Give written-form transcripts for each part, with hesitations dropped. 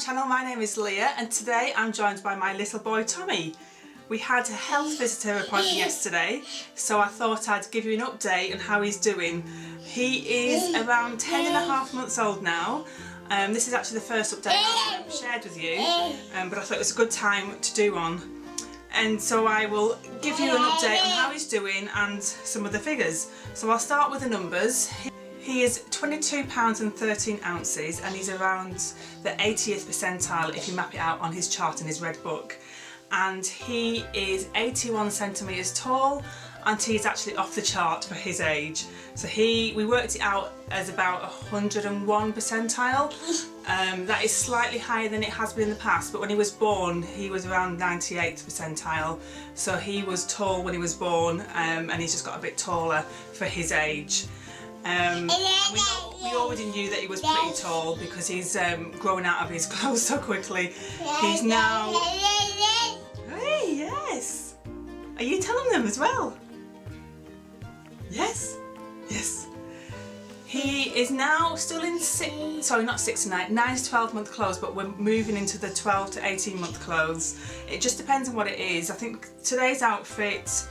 channel, my name is Leah and today I'm joined by my little boy Tommy. We had a health visitor appointment yesterday, so I thought I'd give you an update on how he's doing. He is around 10.5 months old now. This is actually the first update I've shared with you, but I thought it was a good time to do one. And so I will give you an update on how he's doing and some of the figures. So I'll start with the numbers. He is 22 pounds and 13 ounces and he's around the 80th percentile if you map it out on his chart in his red book. And he is 81 centimetres tall and he's actually off the chart for his age. So we worked it out as about 101 percentile. That is slightly higher than it has been in the past, but when he was born he was around 98th percentile. So he was tall when he was born and he's just got a bit taller for his age. We already knew that he was pretty tall because he's growing out of his clothes so quickly. He's now... Hey, yes! Are you telling them as well? Yes? Yes. He is now still in 9 to 12 month clothes, but we're moving into the 12 to 18 month clothes. It just depends on what it is. I think today's outfit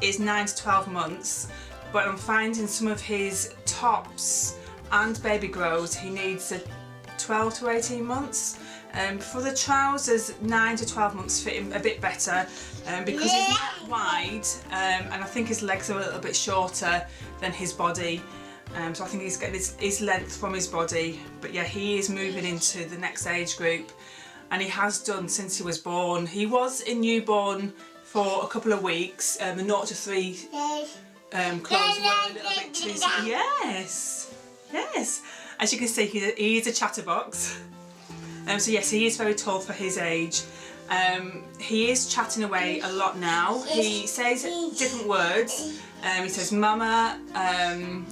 is 9 to 12 months. But I'm finding some of his tops and baby grows he needs a 12 to 18 months. For the trousers, 9 to 12 months fit him a bit better because he's not wide and I think his legs are a little bit shorter than his body. So I think he's getting his length from his body. But yeah, he is moving into the next age group and he has done since he was born. He was in newborn for a couple of weeks, the 0 to 3 clothes were a little bit too small. Yes, yes. As you can see, he is a chatterbox. So yes, he is very tall for his age. He is chatting away a lot now. He says different words. He says mama and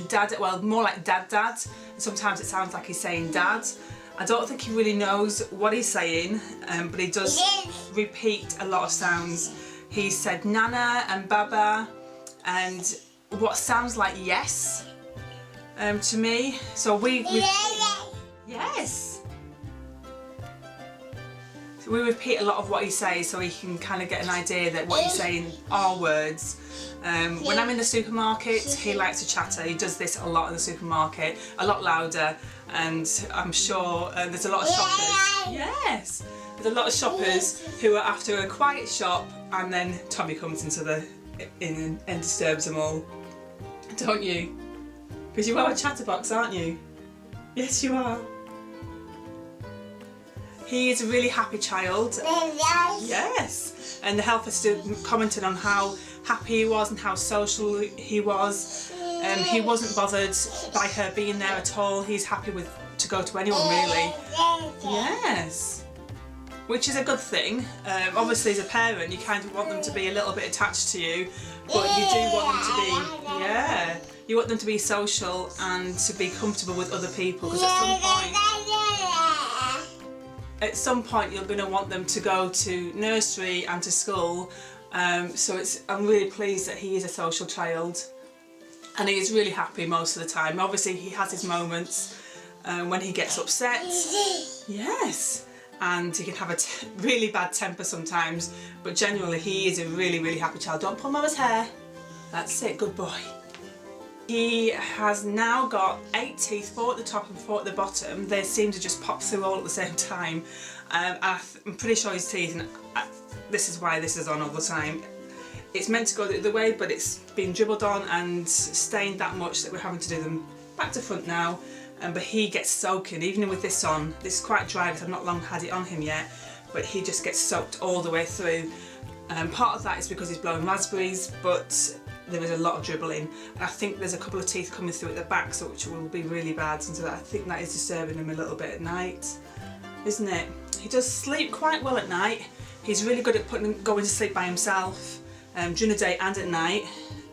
dad, well more like dad. Sometimes it sounds like he's saying dad. I don't think he really knows what he's saying, but he does repeat a lot of sounds. He said nana and baba and what sounds like yes to me. So yes. So we repeat a lot of what he says so he can kind of get an idea that what he's saying are words. When I'm in the supermarket, he likes to chatter. He does this a lot in the supermarket, a lot louder, and I'm sure there's a lot of shoppers. Yes, there's a lot of shoppers who are after a quiet shop, and then Tommy comes into and disturbs them all, don't you? Because you are a chatterbox, aren't you? Yes, you are. He is a really happy child. Yes. And the health assistant commented on how happy he was and how social he was. He wasn't bothered by her being there at all. He's happy to go to anyone really. Yes. Which is a good thing. Obviously as a parent you kind of want them to be a little bit attached to you, but you do want them to be, you want them to be social and to be comfortable with other people, because at some point you're going to want them to go to nursery and to school. So I'm really pleased that he is a social child and he is really happy most of the time. Obviously he has his moments when he gets upset. Yes. And he can have a really bad temper sometimes, but generally he is a really, really happy child. Don't pull mama's hair. That's it, good boy. He has now got 8 teeth, 4 at the top and 4 at the bottom. They seem to just pop through all at the same time. I'm pretty sure his teeth, and this is why this is on all the time. It's meant to go the other way, but it's been dribbled on and stained that much that we're having to do them back to front now. But he gets soaking, even with this on. This is quite dry because I've not long had it on him yet, but he just gets soaked all the way through. Part of that is because he's blowing raspberries, but there is a lot of dribbling. And I think there's a couple of teeth coming through at the back, so which will be really bad. And so I think that is disturbing him a little bit at night, isn't it? He does sleep quite well at night. He's really good at going to sleep by himself during the day and at night.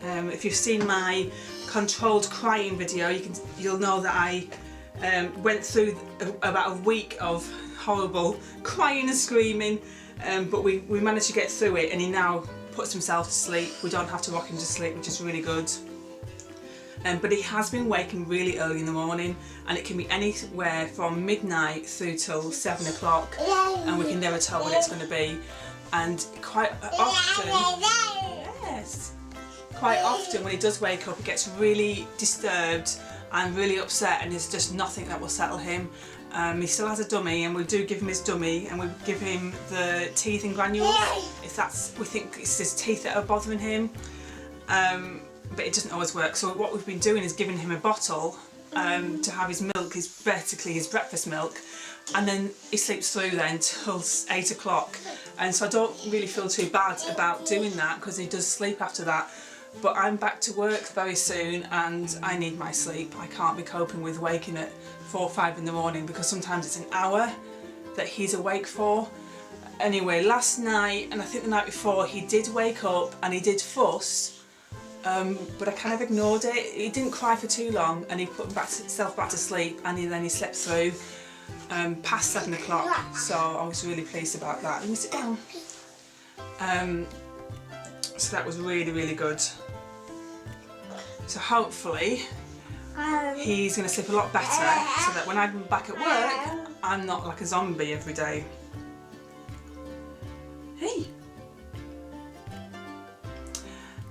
If you've seen my controlled crying video, you'll know that I went through about a week of horrible crying and screaming, but we managed to get through it and he now puts himself to sleep. We don't have to rock him to sleep, which is really good. but he has been waking really early in the morning, and it can be anywhere from midnight through till 7 o'clock, and we can never tell when it's going to be. And quite often when he does wake up, he gets really disturbed and really upset, and there's just nothing that will settle him. He still has a dummy, and we do give him his dummy, and we give him the teething granules if we think it's his teeth that are bothering him, but it doesn't always work. So what we've been doing is giving him a bottle to have his milk, basically his breakfast milk, and then he sleeps through then till 8 o'clock, and so I don't really feel too bad about doing that because he does sleep after that. But I'm back to work very soon, and I need my sleep. I can't be coping with waking at 4 or 5 in the morning, because sometimes it's an hour that he's awake for. Anyway, last night and I think the night before, he did wake up and he did fuss, but I kind of ignored it. He didn't cry for too long, and he put himself back to sleep, and then he slept through past 7 o'clock, so I was really pleased about that. Let me sit down. So that was really, really good. So hopefully he's going to sleep a lot better, so that when I'm back at work, I'm not like a zombie every day. Hey!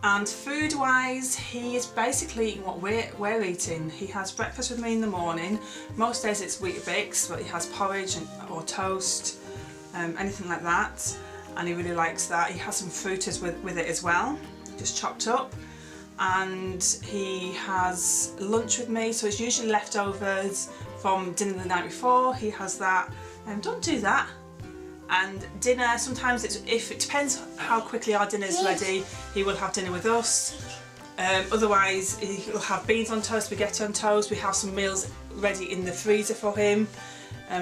And food wise, he is basically eating what we're eating. He has breakfast with me in the morning. Most days it's Weetabix, but he has porridge or toast, anything like that, and he really likes that. He has some fruitas with it as well, just chopped up. And he has lunch with me, so it's usually leftovers from dinner the night before. He has that, and don't do that. And dinner, sometimes if it depends how quickly our dinner is ready, he will have dinner with us. Otherwise he'll have beans on toast, spaghetti on toast. We have some meals ready in the freezer for him,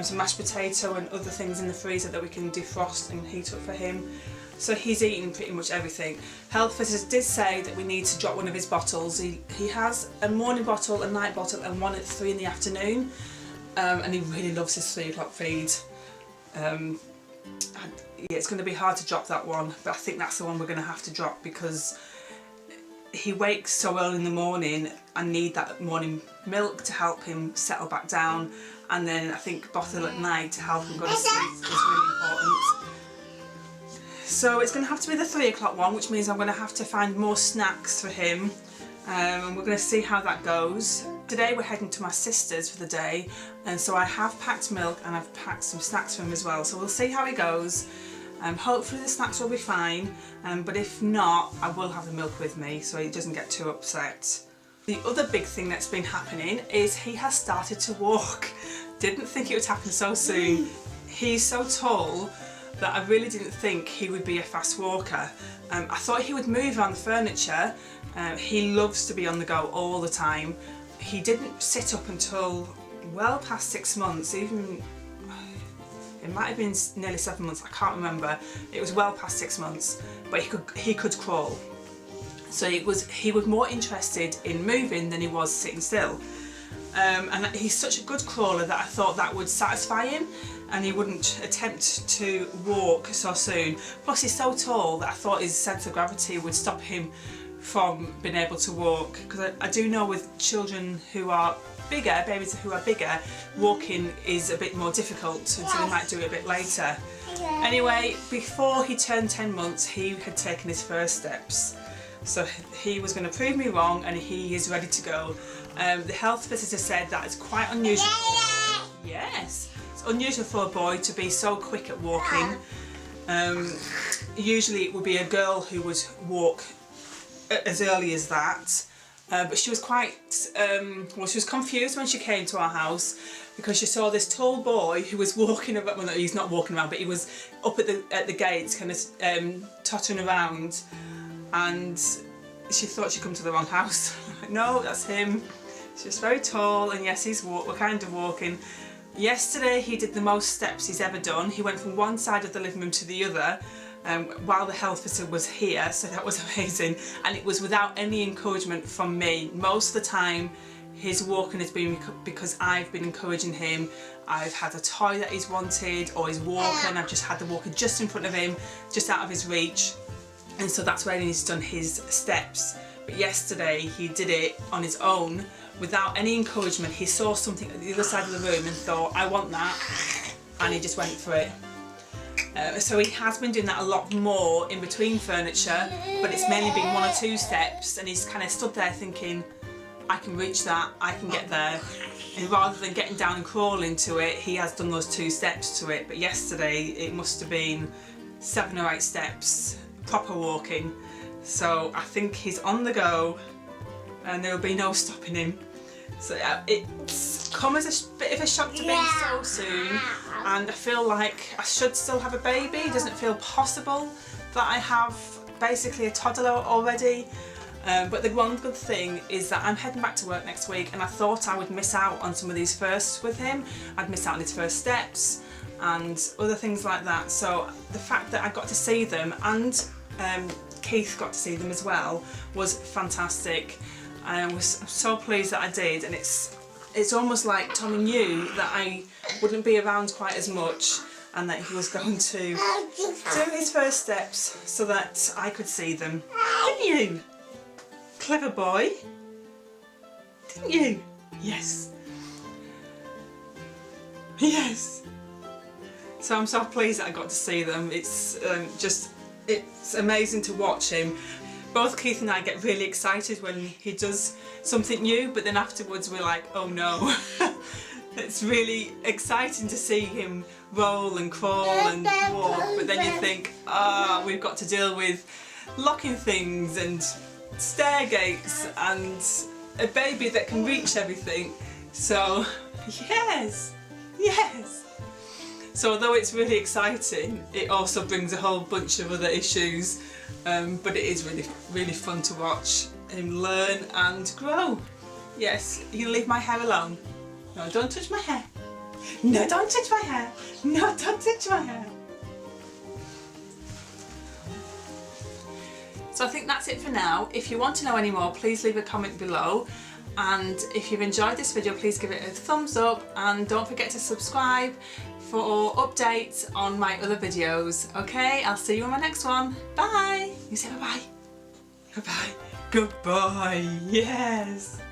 some mashed potato and other things in the freezer that we can defrost and heat up for him. So he's eating pretty much everything. Health visitors did say that we need to drop one of his bottles. He has a morning bottle, a night bottle, and one at 3 in the afternoon, and he really loves his 3 o'clock feed. Yeah, it's going to be hard to drop that one, but I think that's the one we're going to have to drop, because he wakes so early in the morning. I need that morning milk to help him settle back down, and then I think bottle at night to help him go to sleep is really important. So it's going to have to be the 3 o'clock one, which means I'm going to have to find more snacks for him, and we're going to see how that goes. Today we're heading to my sister's for the day, and so I have packed milk and I've packed some snacks for him as well, so we'll see how it goes. Hopefully the snacks will be fine, but if not, I will have the milk with me so he doesn't get too upset. The other big thing that's been happening is he has started to walk. Didn't think it would happen so soon. He's so tall that I really didn't think he would be a fast walker. I thought he would move around the furniture. He loves to be on the go all the time. He didn't sit up until well past 6 months, even it might have been nearly 7 months, I can't remember. It was well past 6 months, but he could crawl. So he was more interested in moving than he was sitting still. And he's such a good crawler that I thought that would satisfy him, and he wouldn't attempt to walk so soon. Plus he's so tall that I thought his sense of gravity would stop him from being able to walk, because I do know with children who are bigger, babies who are bigger, walking is a bit more difficult, so they might do it a bit later. Anyway, before he turned 10 months, he had taken his first steps. So he was going to prove me wrong, and he is ready to go. The health visitor said that it's quite unusual. Yes, it's unusual for a boy to be so quick at walking. Usually it would be a girl who would walk as early as that. But she was quite, well, she was confused when she came to our house, because she saw this tall boy who was walking around. Well, no, he's not walking around, but he was up at the gates, kind of tottering around, and she thought she'd come to the wrong house. No, that's him. He's just very tall, and yes, we're kind of walking. Yesterday he did the most steps he's ever done. He went from one side of the living room to the other, while the health visitor was here, so that was amazing, and it was without any encouragement from me. Most of the time his walking has been because I've been encouraging him. I've had a toy that he's wanted, or his walker, and I've just had the walker just in front of him, just out of his reach, and so that's where he's done his steps. but yesterday he did it on his own without any encouragement. He saw something at the other side of the room and thought, I want that, and he just went for it. So he has been doing that a lot more in between furniture, but it's mainly been 1 or 2 steps, and he's kind of stood there thinking, I can reach that, I can get there. And rather than getting down and crawling to it, he has done those 2 steps to it. But yesterday it must have been 7 or 8 steps, proper walking. So I think he's on the go and there'll be no stopping him. So it's come as a bit of a shock to me so soon, and I feel like I should still have a baby. It doesn't feel possible that I have basically a toddler already. But the one good thing is that I'm heading back to work next week, and I thought I would miss out on some of these firsts with him. I'd miss out on his first steps and other things like that. So the fact that I got to see them, and Keith got to see them as well, was fantastic. I was so pleased that I did, and it's almost like Tommy knew that I wouldn't be around quite as much, and that he was going to do his first steps so that I could see them. Didn't you? Clever boy. Didn't you? Yes. Yes. So I'm so pleased that I got to see them. It's it's amazing to watch him. Both Keith and I get really excited when he does something new, but then afterwards we're like, oh no. It's really exciting to see him roll and crawl and walk, but then you think, we've got to deal with locking things and stair gates and a baby that can reach everything. So yes. So although it's really exciting, it also brings a whole bunch of other issues, but it is really fun to watch him learn and grow. Yes, you can leave my hair alone. No, don't touch my hair. No, don't touch my hair. No, don't touch my hair. So I think that's it for now. If you want to know any more, please leave a comment below. And if you've enjoyed this video, please give it a thumbs up, and don't forget to subscribe for updates on my other videos. Okay, I'll see you on my next one. Bye. You say bye-bye. Bye-bye. Goodbye. Yes.